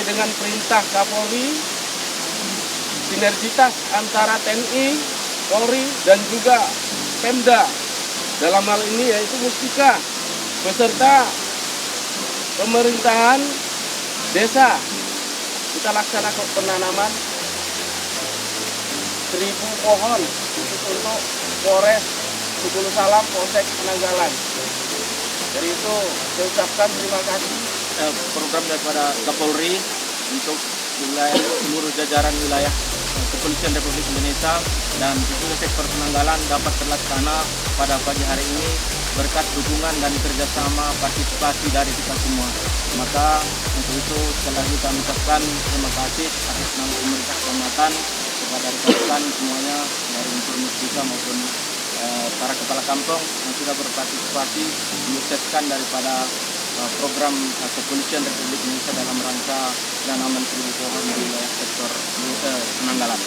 sesuai dengan perintah Kapolri, sinergitas antara TNI, Polri, dan juga Pemda. Dalam hal ini yaitu Mustika beserta pemerintahan desa. Kita laksanakan penanaman 1000 pohon untuk Polres Sukulu Salam, Polsek Penanggalan. Dari itu saya ucapkan terima kasih program daripada Kapolri untuk wilayah seluruh jajaran wilayah Kepolisian Republik Indonesia dan khususnya sektor Penanggalan dapat terlaksana pada pagi hari ini berkat dukungan dan kerjasama partisipasi dari kita semua. Maka untuk itu sekali lagi kami ucapkan terima kasih atas nama pemerintah kecamatan kepada rekan-rekan semuanya dari unsur Mustika maupun para kepala kampung yang sudah berpartisipasi menyukseskan daripada program Kepolisian Republik Indonesia dalam rangka penanaman 1000 pohon di wilayah sektor Penanggalan.